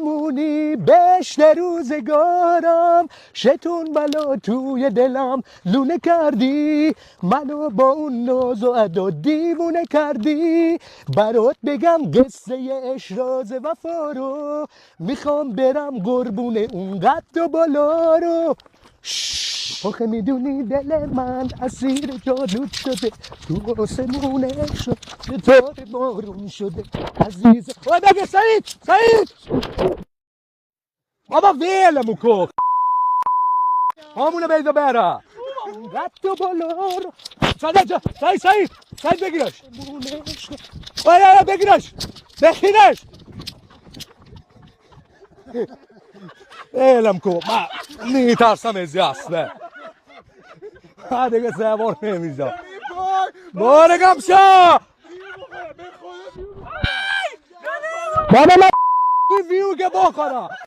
مونی بشت روزگارم شتون بلا توی دلم لونه کردی منو با اون ناز و ادا دیوونه کردی برات بگم قصه اشراز وفا رو میخوام برم قربون اون قد و بالا رو آخه میدونی دل من اسیر جادوت شده تو آسمونه شد ستاره بارون شده عزیز بگه سعید بابا ولمو کن همونو بیدا بره رد و بالا رو سعید بگیرش بگیرش ولم کن من میترسم از اصله دیگه 3 بار نمیزم بارگم شا بابا من ویو که بکنم